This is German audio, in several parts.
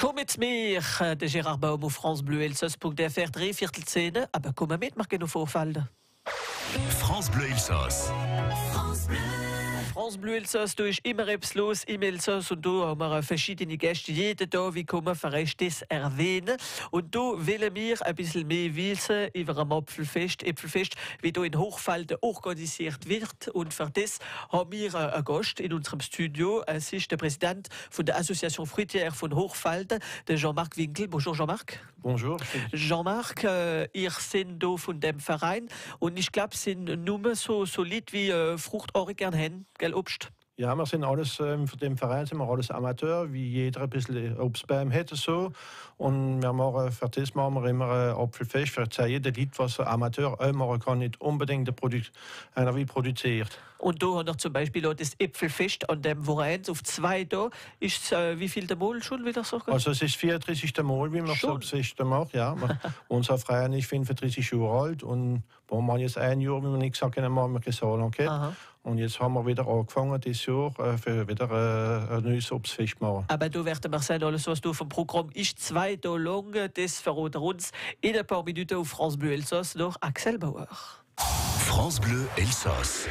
Kom mit mir, der Gérard Baum auf France Bleu Elsass.fr 3/4 aber komm mit, mach genau Vorfallen. France Bleu Elsass. France Bleu Elsass, da ist immer etwas los im Elsass und da haben wir verschiedene Gäste jeden Tag, wie kommen wir das erwähnen. Und da wollen wir ein bisschen mehr wissen über ein Äpfelfest, wie da in Hochfalden organisiert wird. Und für das haben wir einen Gast in unserem Studio. Es ist der Präsident von der Association Fruitière von Hochfalden, der Jean-Marc Winkel. Bonjour Jean-Marc. Bonjour. Jean-Marc, ihr seid da von dem Verein und ich glaube, sind nur so solid wie Frucht auch gerne haben, gell, Obst? Ja, wir sind alles, von dem Verein sind wir alles Amateur, wie jeder ein bisschen Obstbäume hätte so. Und wir machen, für das machen wir immer ein Apfelfest, für zu jeder Leute, was ein Amateur auch machen kann, nicht unbedingt einer wie produziert. Und da haben wir zum Beispiel auch das Äpfelfest an dem Verein auf 2 Tage. Ist wie viel der Mal schon wieder so? Also es ist 34. Mal, wie man so das Fest macht. Ja. Unser Verein ist 35 Jahre alt und wir haben jetzt ein Jahr, wie wir nicht gesagt haben, haben wir gesagt. Und jetzt haben wir wieder angefangen, dieses Jahr für wieder ein neues Obstfest machen. Aber du werden wir sehen, alles was du vom Programm ist 2 Tage lang. Das verraten uns in ein paar Minuten auf France Bleu Elsass durch Axel Bauer. France Bleu Elsass.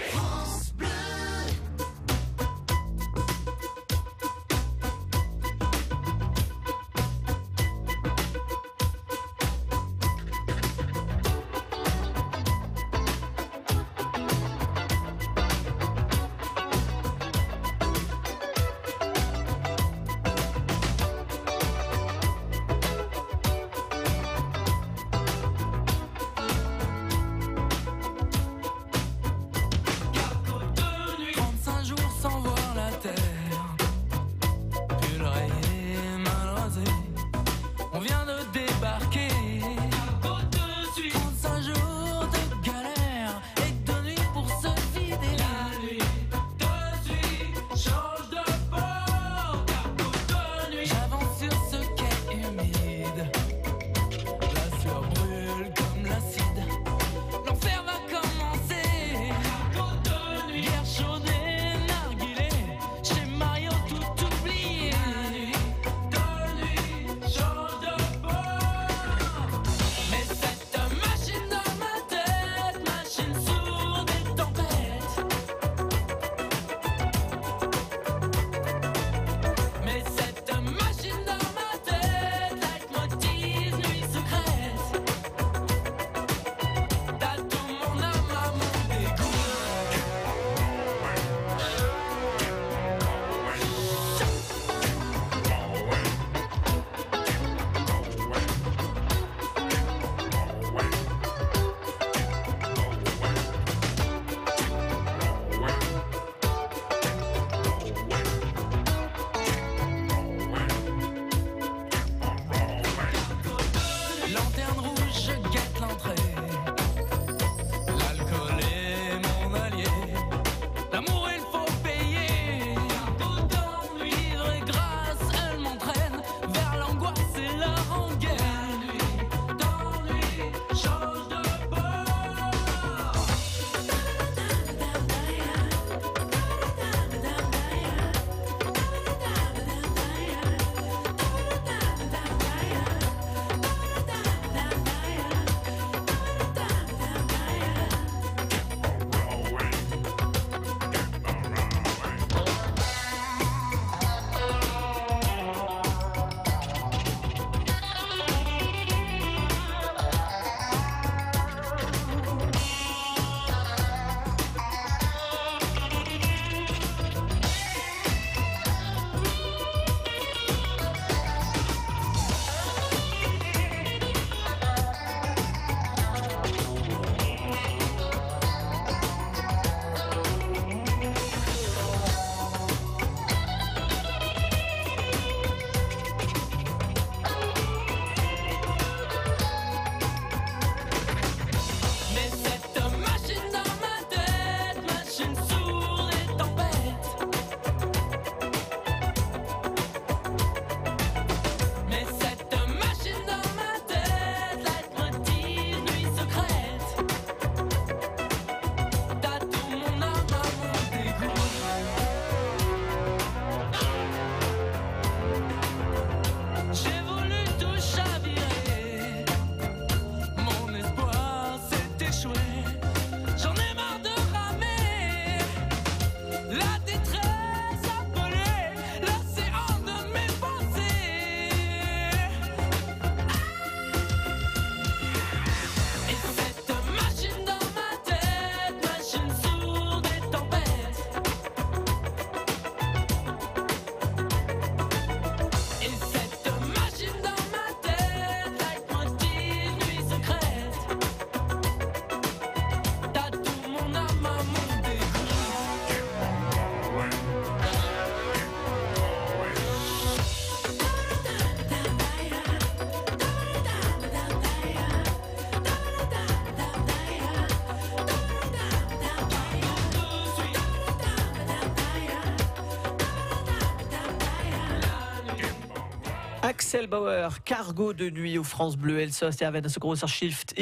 Axel Bauer, Cargo de nuit auf France Bleu Elsass, der wenn es ein großer Shift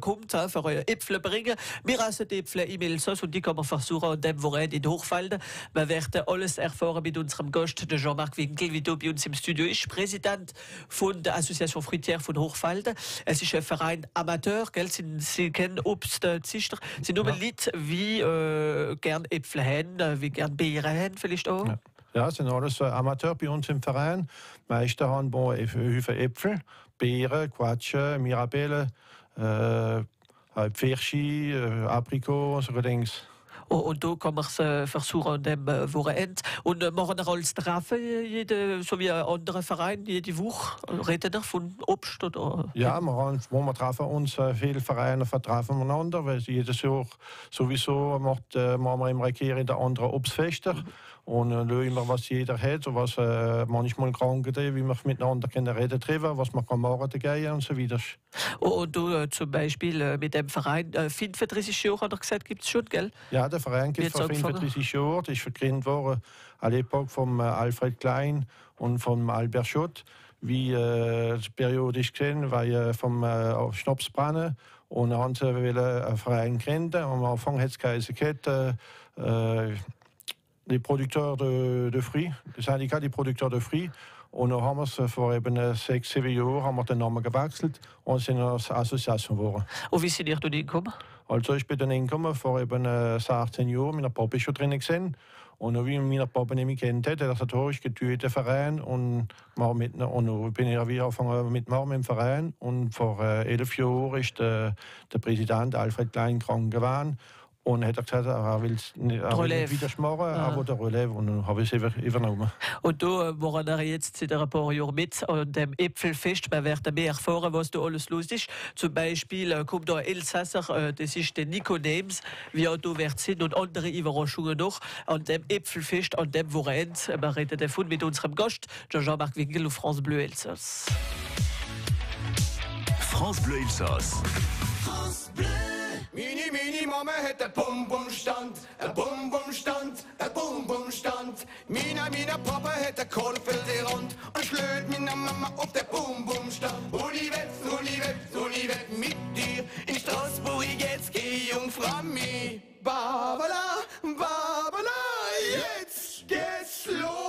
kommt, für eure Äpfel bringen. Wir essen die Äpfel im Elsass und die kann man versuchen, an dem Wochenende in Hochwald. Wir werden alles erfahren mit unserem Gast, der Jean-Marc Winkel, wie du bei uns im Studio ist, Präsident von der Association Fruitière von Hochwald. Es ist ein Verein Amateur, gell? Sie kennen Obst, Zister. Sie nur Leute, wie gern Äpfel haben, wie gern Beeren haben, vielleicht auch. Ja. Ja, es sind alles Amateure bei uns im Verein. Die meisten haben Haufen Äpfel, Beeren, Quatschen, Mirabellen, Pfirschi, Aprikot, so Dinge. Und da kann man es versuchen an dem Wochenende. Und machen wir als Treffen, so wie ein anderer Verein, jede Woche? Reden wir von Obst? Oder? Ja, wir treffen uns, viele Vereine vertreffen miteinander, weil jedes Jahr sowieso machen wir immer in der anderen Obstfeste. Und schauen wir, was jeder hat, und was manchmal krank ist, wie wir miteinander reden können, was man machen kann und so weiter. Und du zum Beispiel mit dem Verein 35 Jahre, hat er gesagt, gibt es schon, gell? Ja, der Verein gibt es vor 35 Jahren. Das ist gegründet worden à l'époque von Alfred Klein und von Albert Schott. Wie periodisch gesehen, weil vom Schnapsbrennen. Und dann haben sie einen Verein gründen. Und am Anfang hat es geheißen, les producteurs de fruits, le syndicat des producteurs de fruits. Und dann haben wir es vor eben 6-7 Jahren haben wir den Namen gewechselt und sind eine Association geworden. Und wie sind ihr da hingekommen? Also ich bin dann hingekommen vor eben 16 Jahren. Mein Papa ist schon drin gewesen. Und wie mein Papa nicht mehr kennt hat, er gesagt, ich gehe in den Verein und mache mit. Und dann bin ich wieder angefangen mitmachen im Verein. Und vor 11 Jahren ist der Präsident Alfred Klein krank geworden. Und hat gesagt, er will es nicht wieder machen, aber der Relais, und dann habe ich es übernommen. Und du machen wir jetzt seit ein paar Jahren mit an dem Äpfelfest. Wir werden mehr erfahren, was da alles los ist. Zum Beispiel kommt da ein Elsasser, das ist der Nico Nems, wie auch du wird sind und andere Überraschungen noch an dem Äpfelfest, an dem Wochenende. Wir reden davon mit unserem Gast, Jean-Marc Winkel auf France Bleu Elsass. France Bleu Elsass. France Bleu. Mini Mama hat ein Bum-Bum-Stand, ein Bum-Bum-Stand, ein Bum-Bum-Stand. Mina Papa hat ein Kohlfelderand und schlöt mina Mama auf der Bum-Bum-Stand. Uli wett mit dir in Straßburg, jetzt geh Jungfrau mi. Babala, Babala, jetzt geht's los.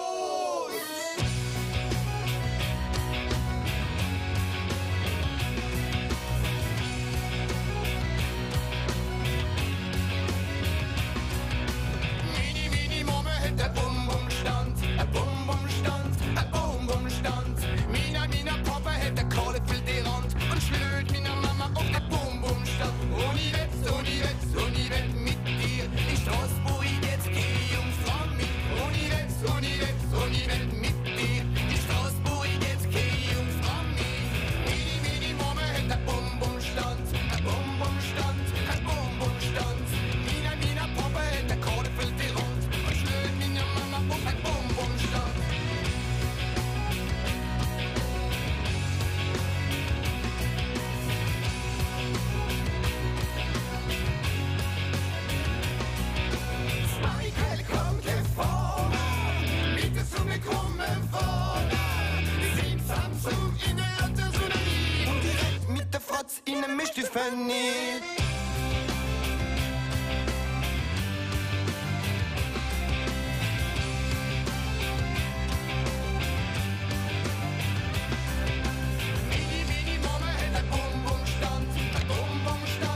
Mina Papa hat der Kohlefeld die Rand und schlöt mina Mama auf der Bum-Bum-Stand. Uni wett mit dir in Straßburg, jetzt geh Jungfrau mit. Uni wett mit dir in Straßburg, jetzt geh Jungfrau mit. Mini Mama hat der Bum-Bum-Stand, ein Bum-Bum-Stand, ein Bum-Bum-Stand. Mina Papa hat der Kohlefeld die Rand und schlöt mina Mama auf der Bum-Bum-Stand. Innen mischt die Fanny.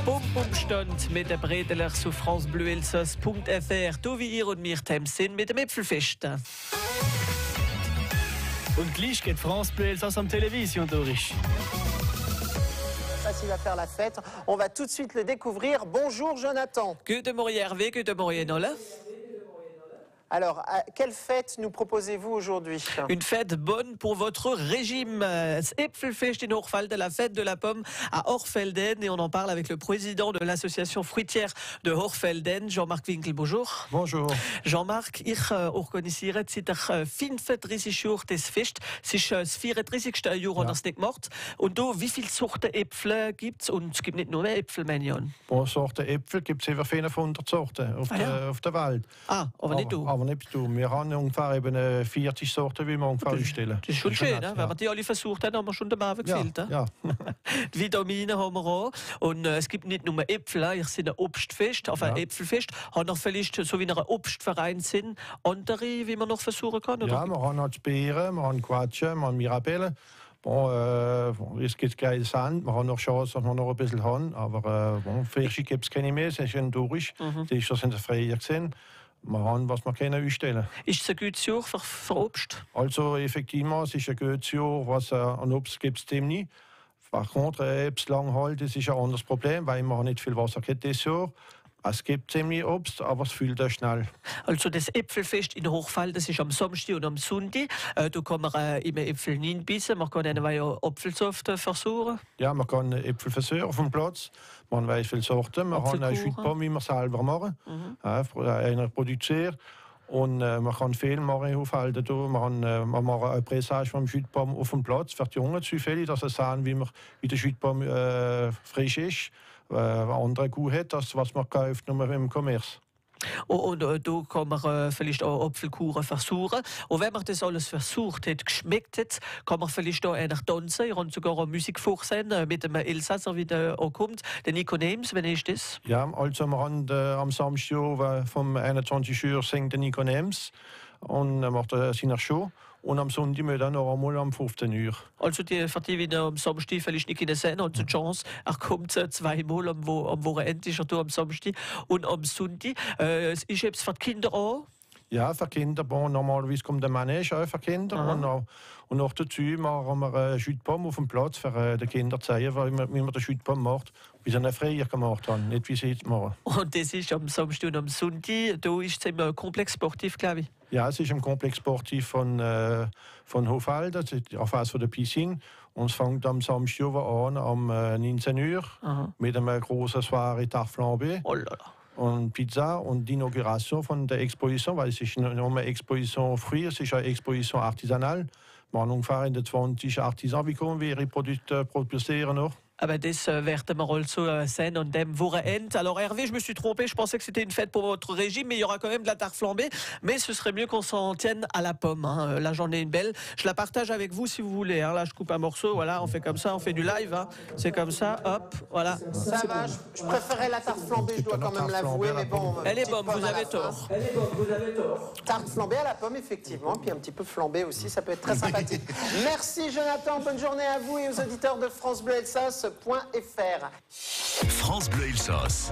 Bum-Bum-Stand mit der Bredelers auf francebleuelsass.fr. Du wie ihr und mir sind mit dem Äpfelfest. Und gleich geht France Bleu Elsass am Television durch. Il va faire la fête. On va tout de suite le découvrir. Bonjour Jonathan. Guten Morgen Hervé, guten Morgen Nola. Alors, quelle fête nous proposez-vous aujourd'hui? Une fête bonne pour votre régime. Das Äpfelfest in Hochwald, la fête de la pomme à Hochfelden. Et on en parle avec le président de l'association fruitière de Hochfelden, Jean-Marc Winkel. Bonjour. Bonjour. Jean-Marc, ich organisiere seit 35 Jahren das Fest. Es ist das 34. Jahr, das nicht gemacht. Und da, wie viele Sorten Äpfel gibt es? Und es gibt nicht nur Äpfelmännchen. Pro Sorte Äpfel gibt es über 500 Sorten auf der Welt. Aber nicht du. Aber wir nicht tun. Wir haben ungefähr eben 40 Sorten, wie wir ungefähr ausstellen. Das ist schon schön, nett, wenn wir die alle versucht haben, haben wir schon den Abend gefehlt. Ja. Die Vitamine haben wir auch. Und es gibt nicht nur Äpfel, ich sind ein Obstfest, auf ein Äpfelfest. Haben noch vielleicht, so wie ein Obstverein sind, andere, wie man noch versuchen kann? Oder? Ja, wir haben noch Beeren, wir haben Quatschen, wir haben Mirabelle. Bon, es gibt geil Sand, wir haben noch Chance, dass wir noch ein bisschen haben. Aber Fische gibt es keine mehr, sie sind durch. Die ist das in der Freie gesehen. Wir haben, was wir können ausstellen. Ist es ein gutes Jahr für Obst? Also, effektiv, es ist ein gutes Jahr, was an Obst gibt es dem nicht. Par contre, Obst lang halt, das ist ein anderes Problem, weil wir nicht viel Wasser haben dieses Jahr. Es gibt ziemlich Obst, aber es fühlt sich schnell. Also das Äpfelfest in Hochfall, das ist am Samstag und am Sonntag. Da kann man immer Äpfel hinbissen, man kann einen Apfelsaft versuchen. Ja, man kann Äpfel versuchen auf dem Platz. Man weiß viele Sorten. Wir haben eine Schüttbaum, wie wir selber machen. Einer produziert. Und man kann viel machen aufhalten. Wir machen eine Pressage vom Schüttbaum auf dem Platz für die Jungen zu viel, dass sie sehen, wie der Schüttbaum frisch ist. Andere Kuh hat, das was man kauft, nur im Commerce. Und da kann man vielleicht auch Apfelkuchen versuchen. Und wenn man das alles versucht hat, geschmeckt hat, kann man vielleicht auch einer tanzen. Ihr habt sogar eine Musikfuchsend mit dem Elsasser, wie der auch kommt. Der Nico Nems, wann ist das? Ja, also wir haben am Samstag vom 21 Uhr singt der Nico Nems und macht seine Show. Und am Sonntag dann noch einmal am 15 Uhr. Also für die, die am Samstag vielleicht nicht sehen, hat die Chance, er kommt zweimal am Wochenende, ist er da am Samstag und am Sonntag. Es ist jetzt für die Kinder auch? Ja, für Kinder. Normalerweise kommt der Manege auch für Kinder. Und noch dazu machen wir einen Schüttbaum auf dem Platz für die Kinder zu zeigen, wie man den Schüttbaum macht, wie sie ihn früher gemacht haben, nicht wie sie jetzt machen. Und das ist am Samstag und am Sonntag. Da ist es immer Komplex sportiv, glaube ich. Ja, es ist im Komplex sportiv von Hofalda, auf Face von der Piscine. Und es fängt am Samstag an, um 19 Uhr, mit einem großen Soirée Tarte Flambée. Oh là là. Und Pizza und die Inauguration von der Exposition, weil es ist nicht nur eine Exposition früher, es ist eine Exposition artisanal. Wir haben ungefähr in den 20 Artisans, wie kommen wir ihre Produkte produzieren noch. Aber das werden wir also sehen an dem Wochenende. Alors Hervé, je me suis trompé, je pensais que c'était une fête pour votre régime, mais il y aura quand même de la tarte flambée. Mais ce serait mieux qu'on s'en tienne à la pomme. Hein. La journée est belle. Je la partage avec vous si vous voulez. Hein. Là, je coupe un morceau, voilà, on fait comme ça, on fait du live. Hein. C'est comme ça, hop, voilà. Ça va, je préférais la tarte flambée, je dois quand même l'avouer, mais bon... Elle est bonne, vous avez tort. Elle est bonne, vous avez tort. Tarte flambée à la pomme, effectivement, puis un petit peu flambée aussi, ça peut être très sympathique. Merci Jonathan, bonne journée à vous et aux auditeurs de FranceBleu Alsace.fr. France Bleu Alsace.